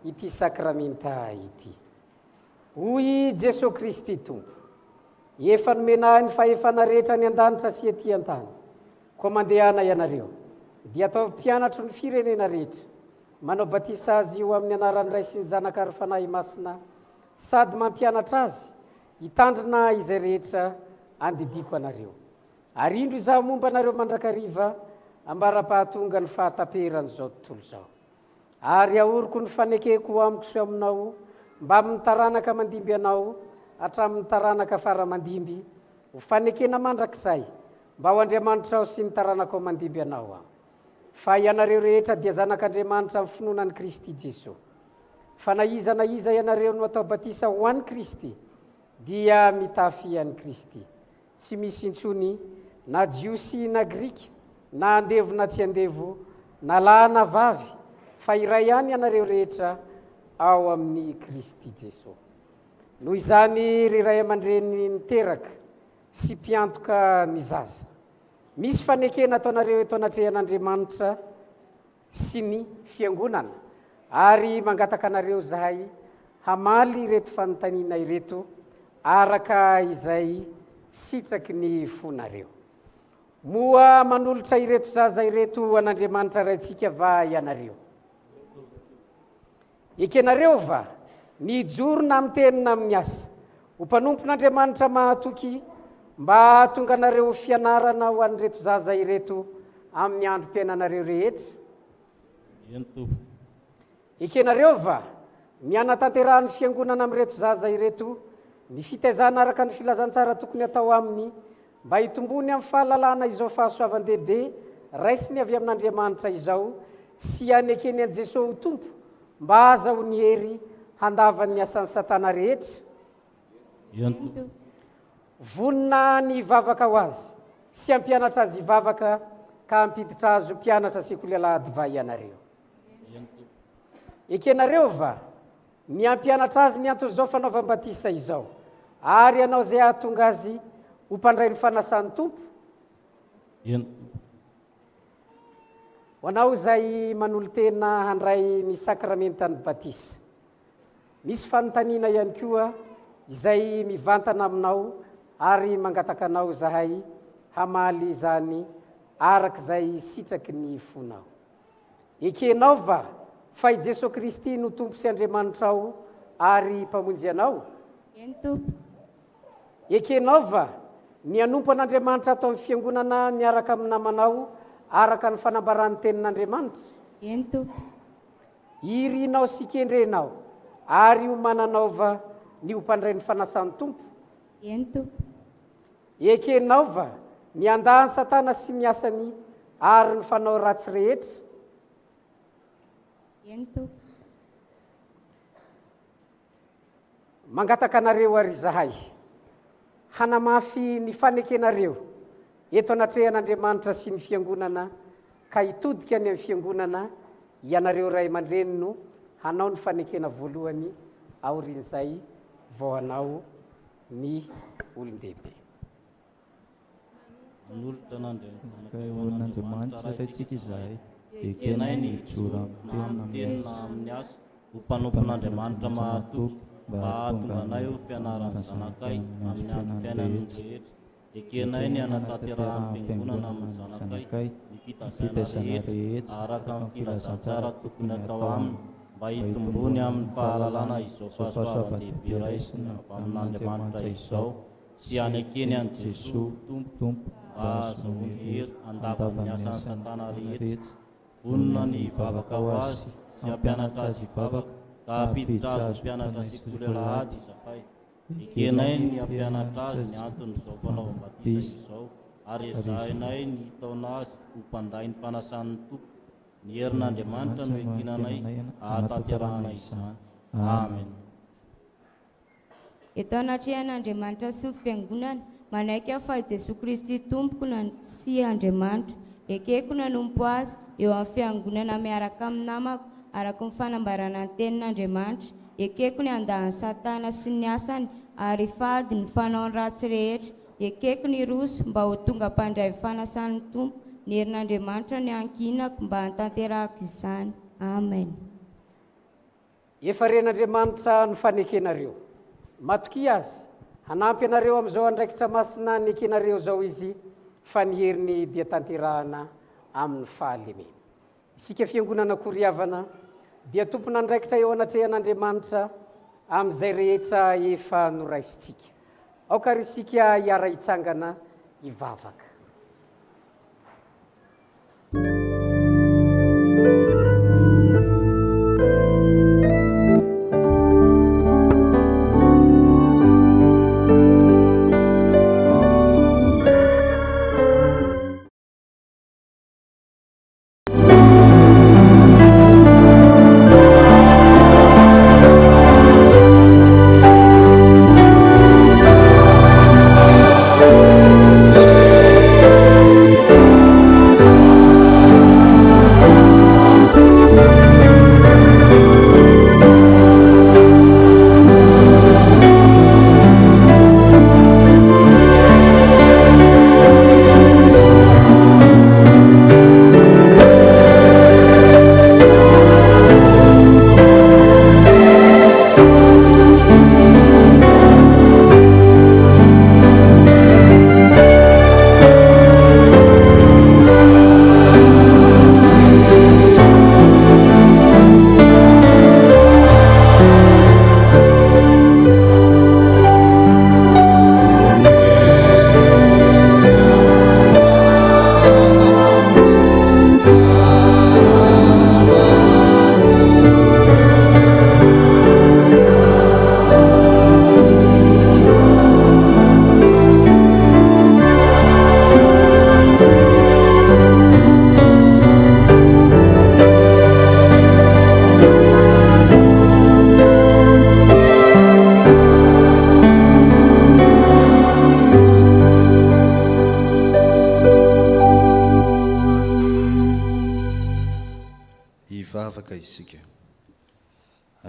ity sakramenta ity. Hoy Jesosy Kristy Tompo, efa nomena ny fahefana rehetra ny an-danitra sy ety an-tany, koa mandehana ianareo dia atao mpianatro ny firenena rehetra, manao batisa azy io amin'ny anaran'ny Ray sy ny Zanaka ary Fanahy Masina, sady mampianatra azy hitandrina izay rehetra andidiko anareo. Ary indro izaho momba anareo mandrakariva ambara-pahatonga ny fahataperan'izao tontolo zao. Ary ahoriko ny fanekeko amiko sy aminao mba amin'ny taranaka mandimby anao hatramin'ny taranaka faramandimby, ho fanekena mandrakizay mba ho Andriamanitra aho sy ny taranaka ao mandimby anao aho. Fa ianareo rehetra dia zanak'Andriamanitra amin'ny finoanan'i Kristy Jesosy. Fa na iza ianareo no atao batisa ho an'i Kristy dia mitafy an'i Kristy. Tsy misy intsony na jiosy na grika, na andevo na tsy andevo, na lahy na vavy, fa iray ihany ianareo rehetra ao amin'ny Kristy Jesosy. Noho izany ry ray aman-dreny niteraka sy mpiantoka ny zaza, misy fanekena ataonareo eto anatrehan'Andriamanitra sy ny fiangonana, ary mangataka anareo zahay hamaly ireto fanontaniana ireto araka izay sitraky ny fonareo. Moa manolotra ireto zaza ireto an'Andriamanitra raintsika va ianareo. Ekenareo va nijorona amin'ny tenina amin'ny asa, ho mpanompon'Andriamanitra mahatoky mba tonga anareo fianarana ho an'ireto zaza ireto amin'ny androm-piainanareo rehetra. Ekenareo va mianatanterahany fiangonana amin'ireto zaza ireto ny fitaizana araka ny filazantsara tokony atao aminy mba hitombony amin'ny fahalalana izao fahasoavan-dehibe raisiny avy amin'Andriamanitra izao, sy anekeny an'i Jesosy ho tompo mba aza ho ny hery handavan'ny asan'ny Satana rehetra. Vonina ny vavaka ho azy sy ampianatra azy vavaka ka ampiditra azy ho mpianatra sekoly alahady va ianareo. Ekenareo va ny ampianatra azy ny antony izao fanaovam-batisa izao, ary ianao zay ahatonga azy ho mpandray ny fanasan'ny tompo. Ho anao zay manolo tena handray ny sakramentany batisa, misy fanontaniana ihany koa izay mivantana aminao ary mangataka anao zahay hamaly izany arak'izay sitraky ny fonao. Ekenao va fa i Jesosy Kristy no tompo sy Andriamanitra ao ary mpamonjy anao? Ekenao va ny anompo an'Andriamanitra atao amin'ny fiangonana miaraka amin'ny namanao araka ny fanambaran'ny tenin'Andriamanitra? Irinao sy kendrenao ary homananao va ny ho mpandray ny fanasan'ny tompo? Ekenao va ny andahan'ny Satana sy ny asany ary ny fanao ratsy rehetra? Mangataka anareo ary zahay hanamafy ny fanekenareo eto anatrehan'Andriamanitra sy ny fiangonana, ka hitodika any amin'ny fiangonana ianareo ray aman-dreny no hanao ny fanekena voalohany, aorian'izay vao hanao ny olon-dehibe. Manolotra n'Andriamanitra raintsika izahay, ekenay ny hijoro amin'ny tenina amin'ny asa, ho mpanompon'Andriamanitra mahatoky mba hahatonga anay ho fianaran'ny zanakay amin'ny androm-piainany rehetra. Ekenay ny anatanterahany fiangonana amin'ny zanakay, ny fitaizana rehetra araka amin'ny filazantsara tokony atao aminy, mba hitombony amin'ny fahalalana izao fahasoavan-dehibe raisina avy amin'Andriamanitra izao, sy anekeny an'i Jesosy Tompo mba aza ho ny hery handavan'ny asan'ny Satana rehetra. Vonina ny vavaka ho azy sy ampianatra azy vavaka, ka ampiditra azy ho mpianatra sekoly alahady izafay. Ekenay ny ampianatra azy ny antony izao fanaovam-batisa izao, ary ezahinay ny taona azy ho mpandray ny fanasan'ny tompo. Ny herin'Andriamanitra no ekinanay ahatanterahana izany. Amen. Eto anatrehan'Andriamanitra sy ny fiangonana, manaiky aho fa Jesosy Kristy tompoko sy Andriamanitra, ekeko nanompo azy eo amin'ny fiangonana miaraka amin'ny namako araka ny fanambarana ny tenin'Andriamanitra. Ekeko ny andahan'ny Satana sy ny asany ary fady ny fanaony ratsy rehetra. Ekeko ny roso mba ho tonga mpandray fanasan'ny tompo. Ny herin'Andriamanitra ny ankinako mba hantanterahako izany. Amen. efa ren'Andriamanitra ny fanekenareo. Matoky azy, hanampy anareo amin'izao andraikitra masina nekenareo zao izy fa ny heriny dia tanterahana amin'ny fahalemena. Isika fiangonana koriavana dia tompona andraikitra eo anatrehan'Andriamanitra amin'izay rehetra efa noraisitsika. Aoka ry isika hiara hitsangana hivavaka.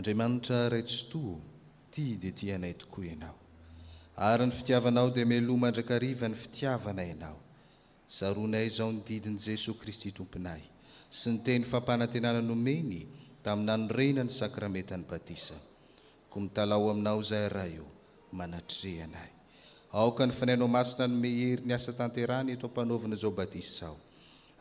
Andriamanitra raitsoto, ty dia ty anay tokoa ianao. Ary ny fitiavanao dia melo mandrakariva ny fitiavana ianao. Tsaronay izao ny didin'i Jesosy Kristy tomponay, sy ny teny fampanantenana nomeny tamin'ny nanorenany sakramentany batisa. Ko mitalao aminao zay raha io, manatrehana anay. Aoka ny fanainao masina ny mehery ny asa tanterany eto ampanaovana zao batisa sao.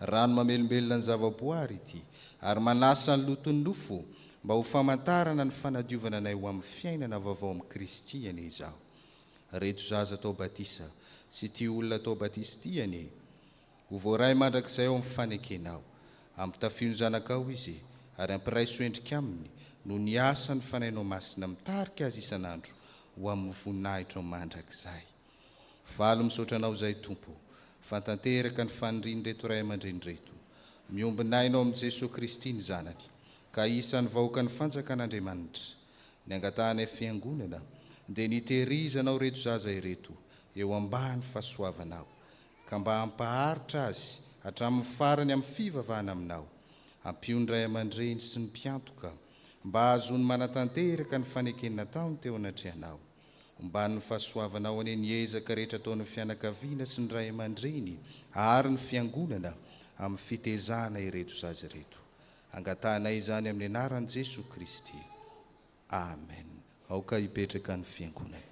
Rano mamelombelona ny zavaboary ity, ary manasa ny loton'ny nofo, mba ho famantarana ny fanadiovana anay ho amin'ny fiainana vaovao amin'ny Kristy anie izao. Reto zaza tao batisa, sy ty olona tao batisa ty anie, ho voaray mandrakizay ao amin'ny fanekenao, ampitafiony zanakao izy, ary ampiraiso endrika aminy, no ny asa ny fanainao masina mitarika azy isanandro, ho amin'ny voninahitra mandrakizay. Valo misaotra anao zay tompo, fantanteraka ny faniriny reto ray aman-dreny reto, miombinainao amin'ny Jesosy Kristy ny zanany, ka isan'ny vahoaka ny fanjakan'Andriamanitra, ny angatahana fiangonana, dia nitehirizanao reto zaza ireto, eo ambany fahasoavanao, ka mba hampaharitra azy hatramin'ny farany amin'ny fivavahana aminao, ampiondray aman-dreny sy ny mpiantoka, mba azony manatanteraka ny fanekenina taony teo anatrehanao, mba ny fahasoavanao ane ny ezaka rehetra ataon'ny fianakaviana sy ny ray aman-dreny, ary ny fiangonana amin'ny fitezana ireto zaza ireto. Angatanay izany amin'ny anaran'i Jesosy Kristy. Amen. Aoka hipetraka ny fiangonana.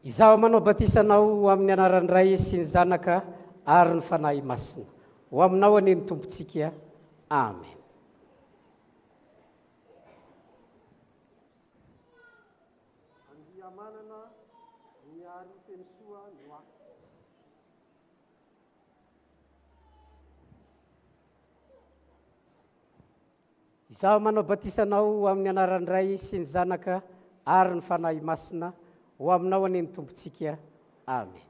Izaho manao batisanao amin'ny anaran'ny Ray sy ny Zanaka ary ny fanahy masina. Ho aminao anie ny tompontsika. Amen. Andriamanana miaro fensoa no ahy. Izaho manao batisanao amin'ny anaran'ny Ray sy ny Zanaka ary ny fanahy masina. Ho aminao anie ny tompontsika. Amen.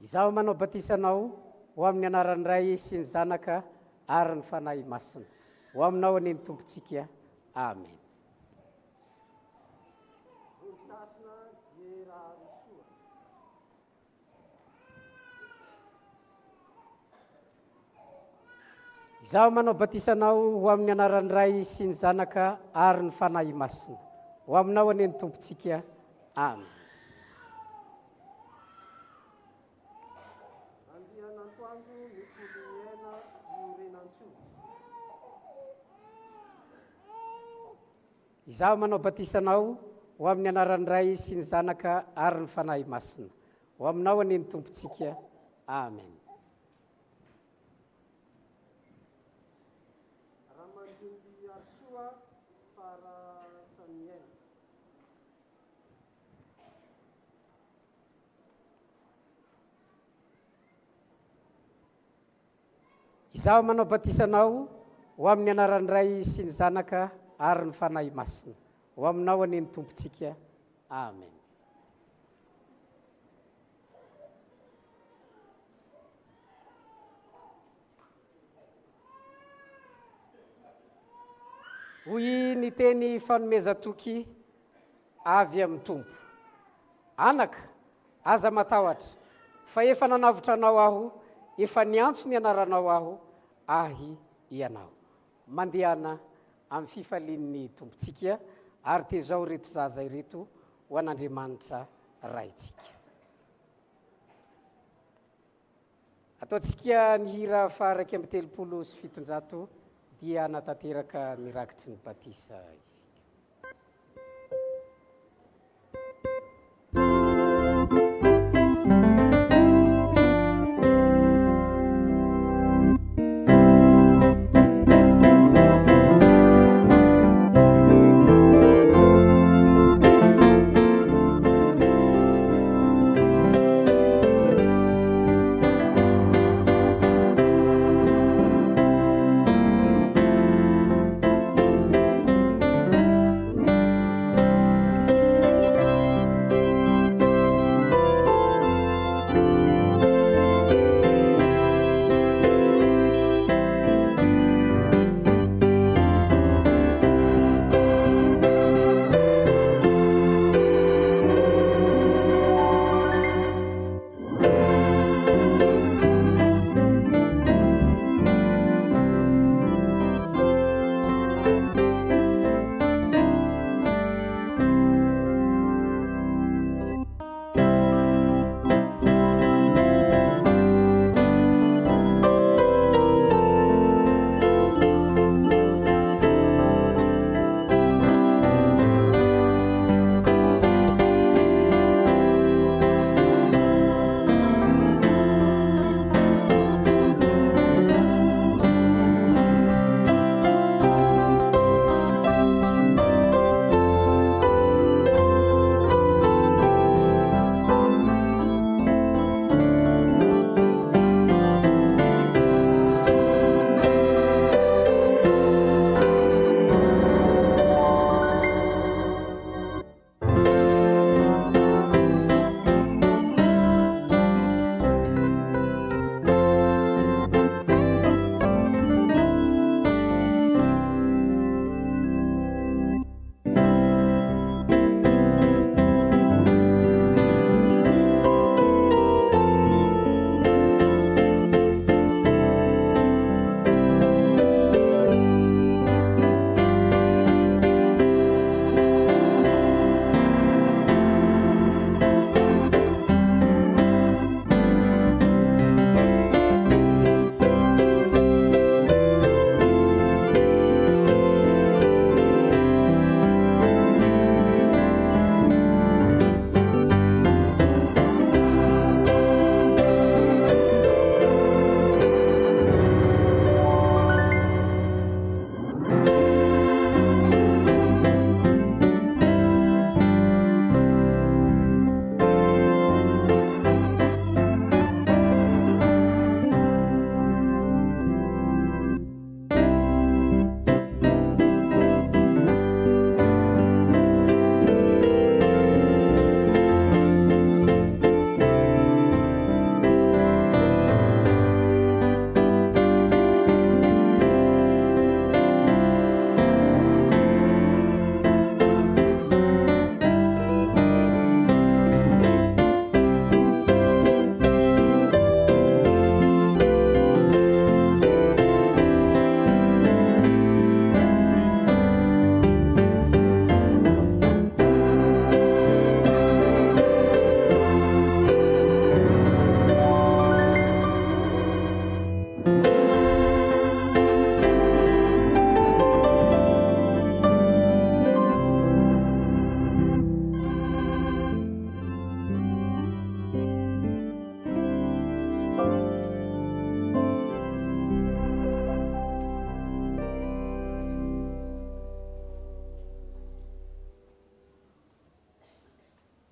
Izaho manao batisanao ho amin'ny anaran'ny Ray sy ny Zanaka ary ny fanahy masina. Ho aminao anie ny tompontsika. amen. Izaho manao batisanao ho amin'ny anaran'ny ray sy ny zanaka ary ny fanahy masina, ho aminao ane ny tompontsika, amen. Izaho manao batisanao ho amin'ny anaran'ny ray sy ny zanaka ary ny fanahy masina, ho aminao ane ny tompontsika, amen. Izaho manao batisanao ho amin'ny anaran'ny ray sy ny zanaka ary ny fanahy masina, ho aminao ane ny tompontsika, amen. Hoy ny teny fanomezatoky avy amin'ny tompo: anaka, aza matahotra, fa efa nanavotra anao aho, efa niantso ny anaranao aho, ahy ianao. Mandehana amin'ny fifalian'ny tompontsika, ary tezao reto zaza ireto ho an'Andriamanitra raitsika. Ataontsika ny hira faha 1telopolo dia natateraka ny rakitry ny batisa izy.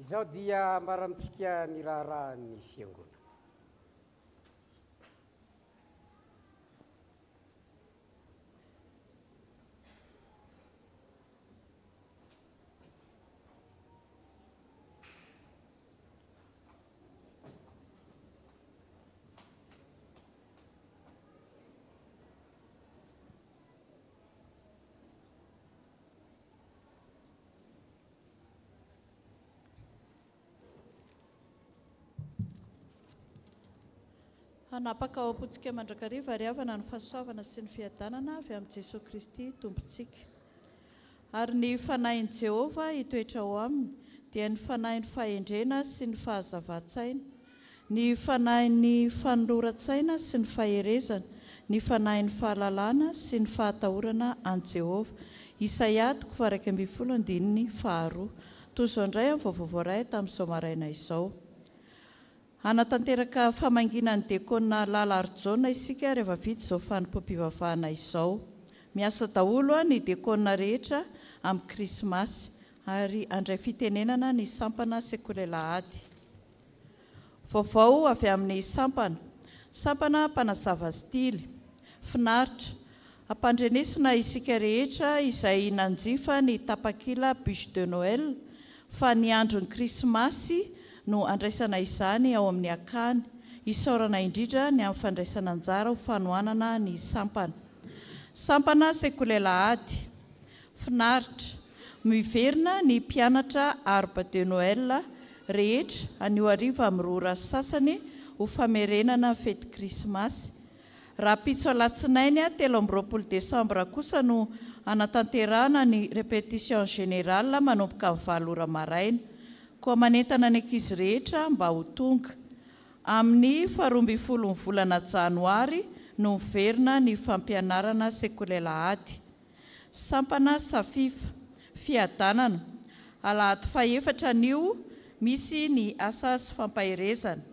izao dia marantsika ny raharahan'ny fiangona. Hanapaka ao am-pontsika mandrakariva ary havana ny fahasoavana sy ny fiadanana avy amin'ny Jesosy Kristy tompontsika. Ary ny fanahin'i Jehovah hitoetra ao aminy dia ny fanahin'ny fahendrena sy ny fahazava-tsaina, ny fanahin'ny fanoloran-tsaina sy ny faherezana, ny fanahin'ny fahalalana sy ny fahatahorana an Jehovah. Isaia 40:2. Toy izao indray amin'ny vaovao voaray tamin'izao maraina izao. Hanatanteraka famangina ny dekona Lala Arjona isika rehefa vita izao fanimpom-pivavahana izao. Miasa daholo ny dekona rehetra amin'ny krismasy ary andray fitenenana ny sampana sekolelahady. Vaovao avy amin'ny sampana mpanazava stily, finaritra, ampandrenesina isika rehetra izay nanjifa ny tapakila bûche de Noël fa ny andron'ny krismasy no andraisana izany ao amin'ny akany, isaorana indrindra ny amin'ny fandraisana anjara ho fanohanana ny sampana sekolelahady, finaritra, miverina ny mpianatra arbre de Noël rehetra anio hariva amin'ny rora sasany ho famerenana fety krismasy. Raha pitso alatsinainy 13 Desambra kosa no anatanterahana ny répétition générale manomboka amin'ny 9 ora maraina. Koa manentana ny ankizy rehetra mba ho tonga. Amin'ny 12 volana Janoary no miverina ny fampianarana sekolelahady. Sampana safifa, fiadanana. Alahady 4 anio misy ny asa sy fampaherezana.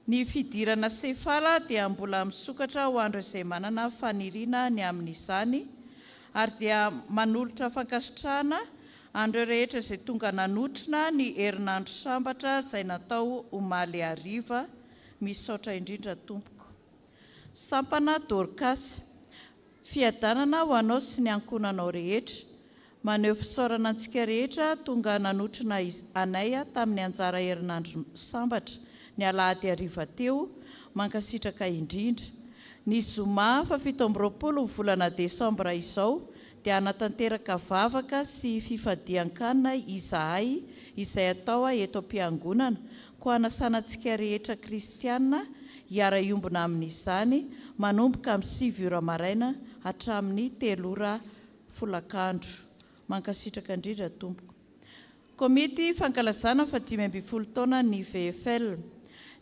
Ny fidirana sefala dia mbola misokatra ho andro izay manana faniriana ny amin'izany ary dia manolotra fankasitrahana andro rehetra izay tonga nanotrina ny herinandro sambatra izay natao omaly hariva, misaotra indrindra tompoko. Sampana Dorcas, fiadanana ho anao sy ny ankonanao rehetra. Maneho fisaorana antsika rehetra tonga nanotrina anay tamin'ny anjara herinandro sambatra ny alahady hariva teo, mankasitraka indrindra. Ny zoma 17 volana Desambra izao dia anatanteraka vavaka sy fifadian-kanina izahay izay atao eto am-piangonana, koa anasanantsika rehetra kristiana hiara-iombona amin'izany manomboka amin'ny 7 ora maraina hatramin'ny 3 ora folakandro. Mankasitraka indrindra tompoko. Komity fankalazana 15 taona ny VFL.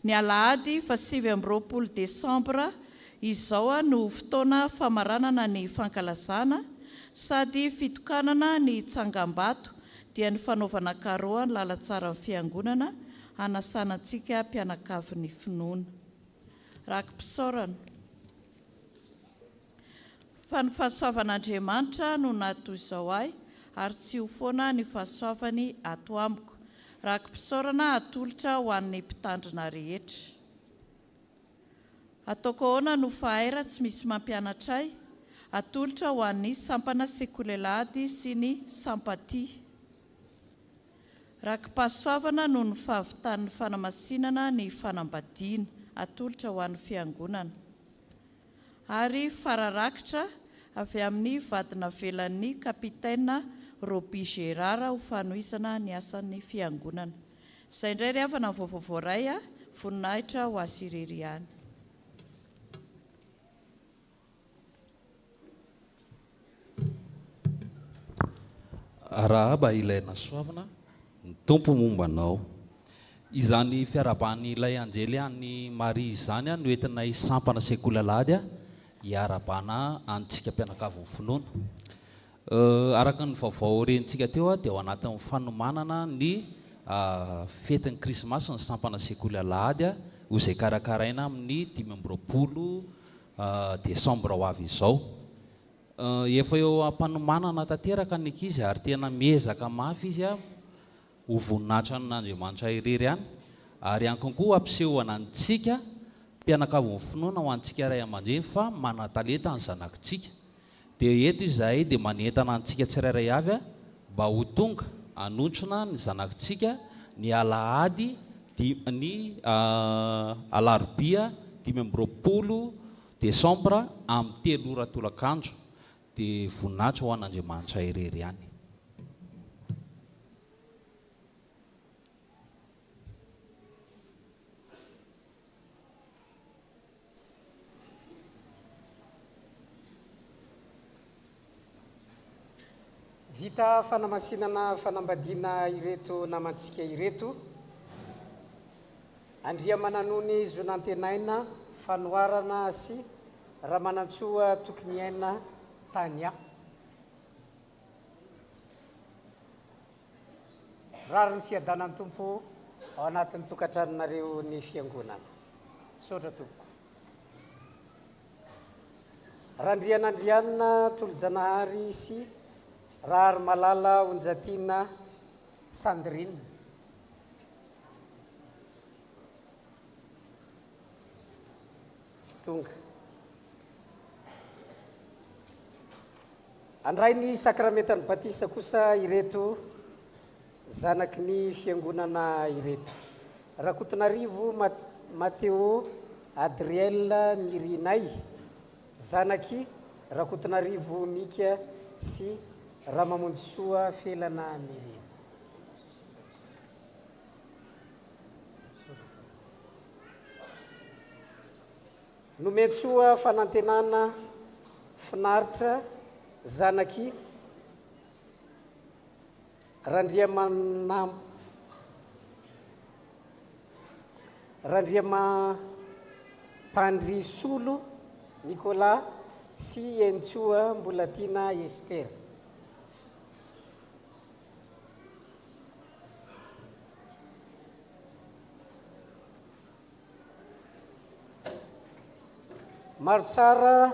Ny alahady 7 Desambra izao no fotoana famaranana ny fankalazana sady fitokanana ny tsangam-bato dia ny fanaovana karoa ny lalatsara ny fiangonana anasanantsika mpianakavy ny finoana. Rakim-pisaorana. Fa ny fahasoavan'Andriamanitra no natoy izao ahy ary tsy ho foana ny fahasoavany ato amiko. Rakim-pisaorana atolotra ho an'ny mpitandrina rehetra. Ataoko ahoana no fahaira tsy misy mampianatra ahy, atolotra ho an'ny sampana sekolelahady sy ny sampaty. Rakim-pahasoavana no ny fahavitan'ny fanamasinana ny fanambadiana, atolotra ho an'ny fiangonana. Ary fararakitra avy amin'ny vadina velan'ny kapitaina Roby Gérard ho fanoizana ny asan'ny fiangonana. Izay indray ry havana vaovao voaray voninahitra ho azy irery ihany. Raha mba ilaina soavana ny tompo mombanao. Izany fiarabany ilay anjely any Maria izany no entina hisampana sekolelahady hiarabana antsika mpianakavy ny finoana. Araka ny vaovao rentsika teo dia ao anatin'ny fanomanana ny fetin'ny krismasy ny sampana sekolelahady ho izay karakaraina amin'ny 15 Desambra ho avy izao. Efa eo am-panomanana tanteraka ny ankizy ary tena miezaka mafy izy ho voninahitra n'Andriamanitra irery any ary ankonkoa ampisehoana antsika mpianakavy ny finoana ho antsika ray aman-dreny fa manan-talenta ny zanakitsika dia eto izahay dia manentana antsika tsirairay avy mba ho tonga anontrona ny zanakitsika ny alahady ny alarobia 20 desambra amin'ny 3 ora tolakandro dia voninahitra ho an'Andriamanitra irery any. Vita fanamasinana fanambadiana ireto namantsika ireto, andria mananony zonantenaina fanoarana sy raha manantsoa tokony aina tany a. Rary ny fiadanany tompo ao anatin'ny tokantranonareo ny fiangonana. Sotra tompoko. Randrianandrianina tolo-janahary sy rary malala onjatiana Sandrine. Tsy tonga. Andray ny sakramentany batisa kosa ireto zanaky ny fiangonana ireto. Rakotonarivo Mateo Adriel Mirinay, zanaky Rakotonarivo Mika sy Ramamonjisoa Felana Mirina. Nometsoa fanantenana finaritra zanaky Randriamampandrisolo Nicolas sy Entsoa Mbolatina Ester. Maro tsara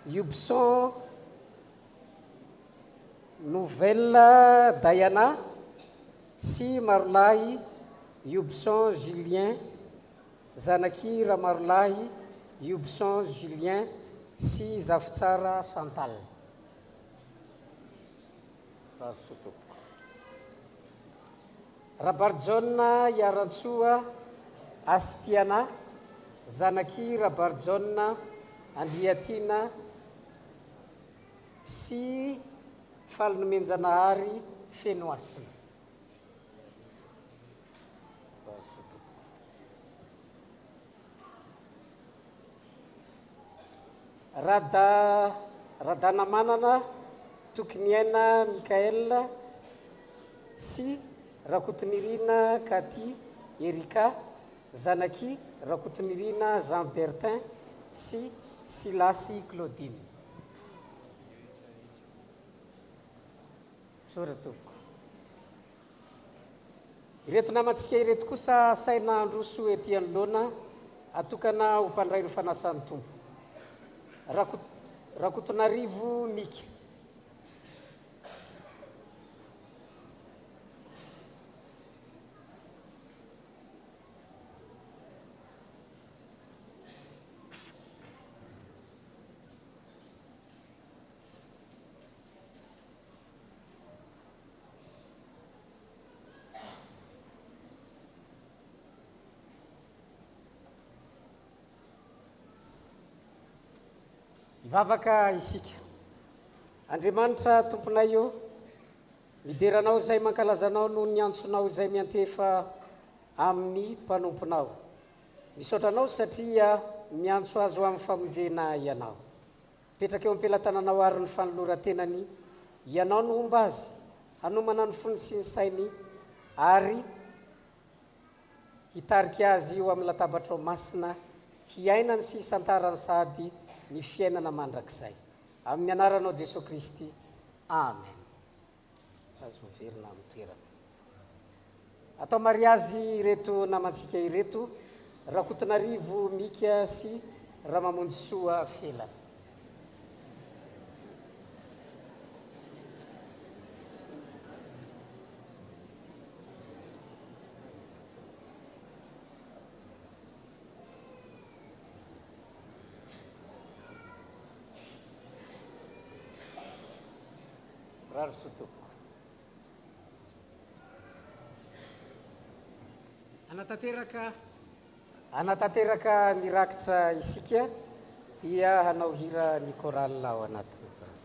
Yubson Nouvelle Diana sy marolahy Yubson Julien, zanaky raha marolahy Yubson Julien sy zavitsara Chantal. Rabarjona Yarantsoa Astiana, zanaky Rabarjona Andriatina sy Falinomenjanahary Fenoasina. Radanamanana Tokoniaina Mikael sy Rakotonirina Kati Erika, zanaky Rakotonirina Jean Bertin sy Silasy Claudine. Soratoko. Ireto namantsika ireto kosa saina androso ety anoloana atokana ho mpandray ny fanasan'ny tompo. Rakotonarivo Mika. Ivavaka isika. Andriamanitra tomponay io, mideranao zay mankalazanao no ny antsonao zay miantefa amin'ny mpanomponao. Misotranao satria miantso azo amin'ny famonjena ianao. Petraka eo am-pelatananao ary ny fanoloran-tenany ianao no homba azy, hanomana ny fony sy ny sainy ary hitarika azy io amin'ny latabatra masina, hiainany sy isantarany sady ny fiainana mandrakizay. Amin'ny anaranao Jesosy Kristy. Amen. Azo verina amin'ny toerana. Atao mariazy ireto namantsika ireto, Rakotonarivo Mika sy Ramamonjisoa Felana. rary sotoko anatanteraka nirakitra isika dia hanao hira ny korala ao anatin'izany.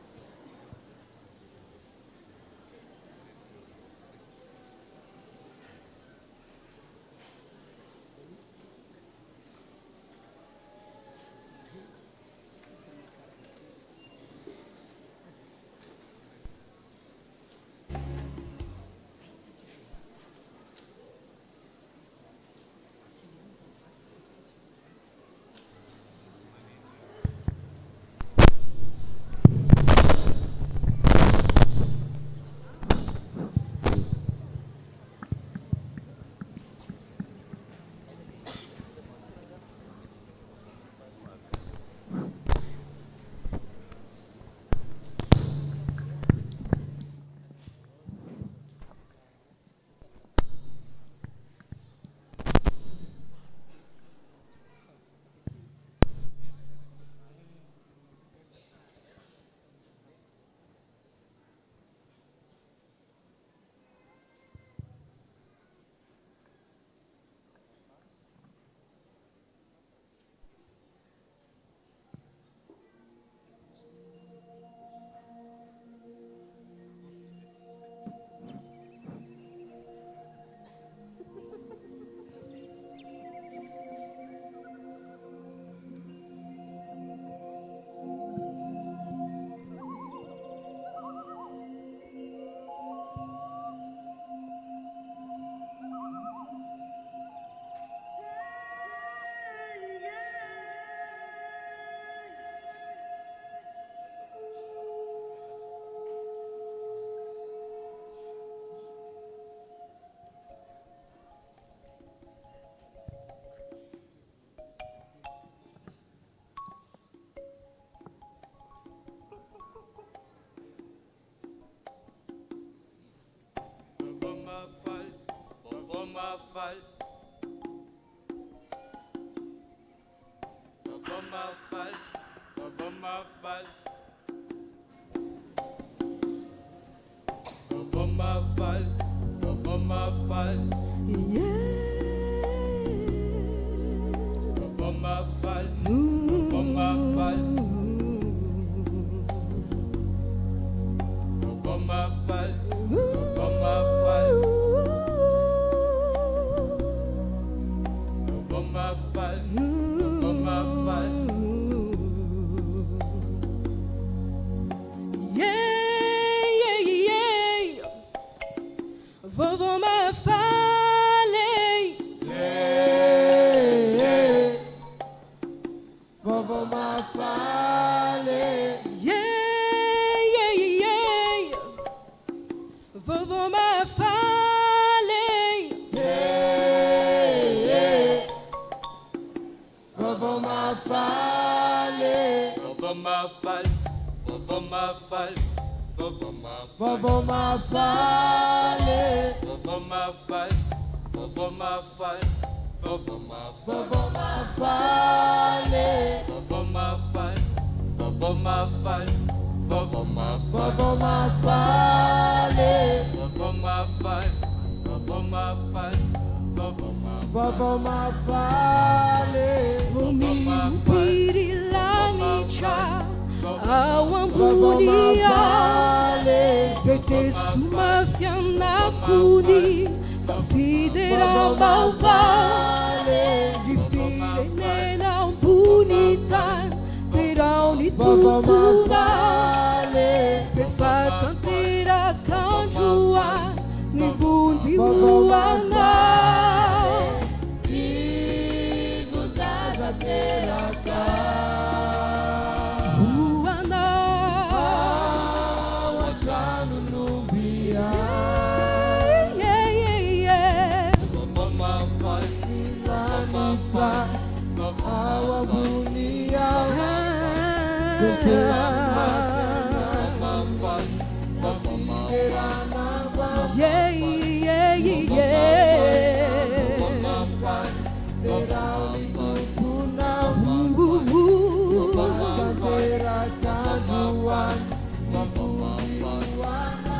One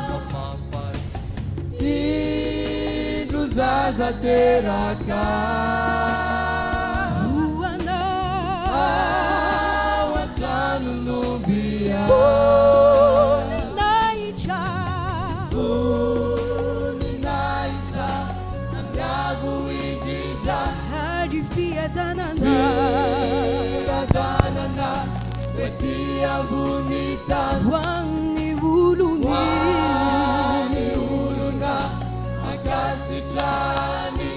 aza teraka Ruana ao antrano nombia Naitra Naitra amiago indrindra Hari fiadanana Fiadanana ety ambony tany Hoan'ny olona Akasitrany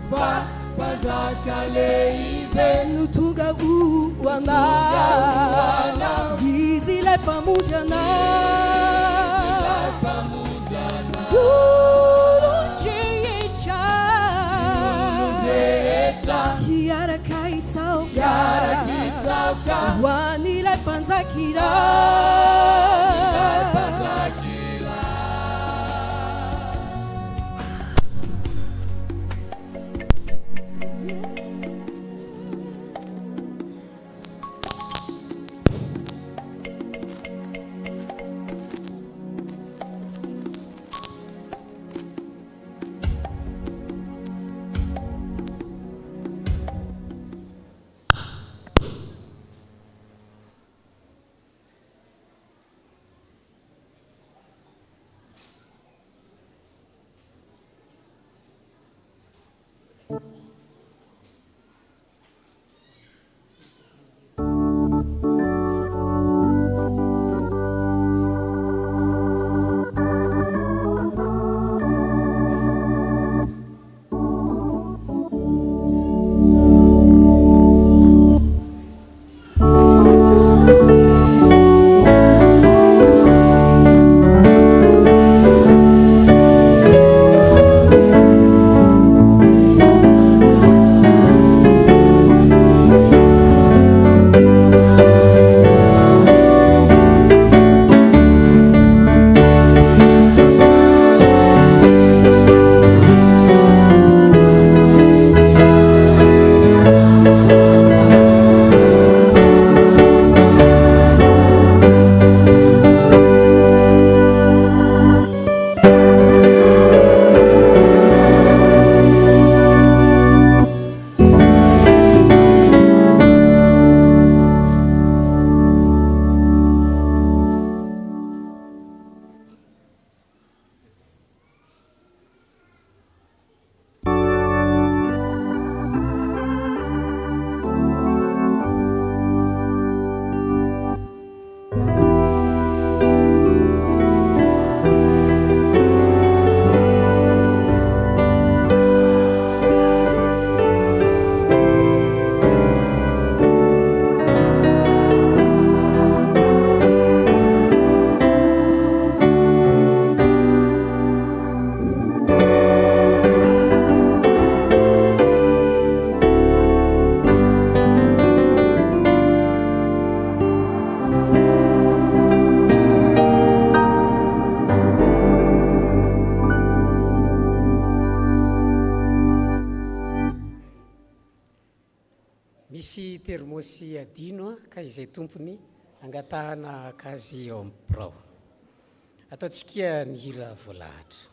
fa mpanjaka lehibe no tonga hoana izy ilay mpamonjana olon-drehetra hiaraka hitsaoka hoany ilay mpanjakira misy termosy adino ka izay tompony angatahana akazy eo amin'ny birao ataontsika ny hira voalahatra.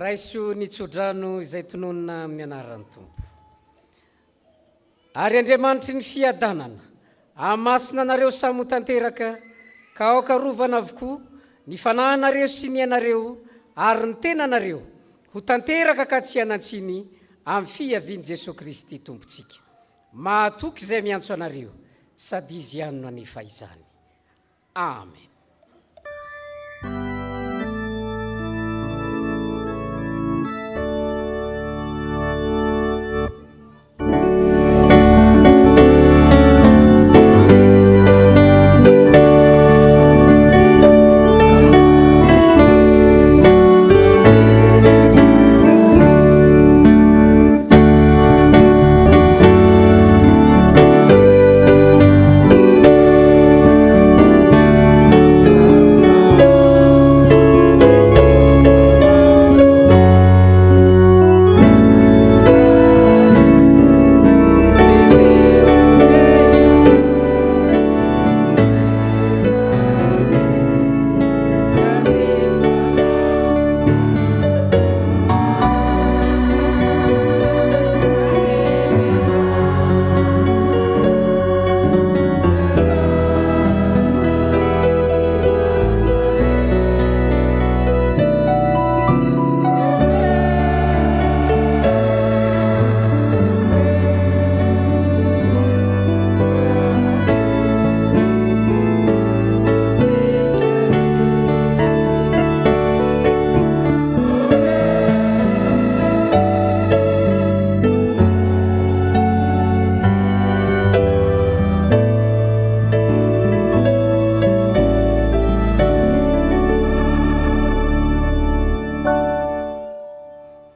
raiso nitsodrano izay tononona amin'ny anaran'ny tompo. Ary Andriamanitry ny fiadanana amasina anareo samy ho tanteraka ka aokarovana avokoa ny fanahinareo sy ny anareo ary ny tenanareo ho tanteraka ka tsy hanantsiny amin'ny fiaviany Jesosy Kristy tompontsika. Mahatoky izay miantso anareo sady izy ihany no anefa izany. Amen.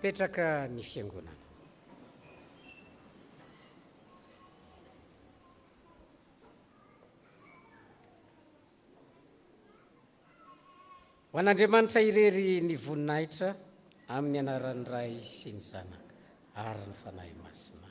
Petraka ny fiangonana. Ho an'Andriamanitra irery ny voninahitra amin'ny anaran'ny Ray sy ny Zanaka ary ny fanahy masina.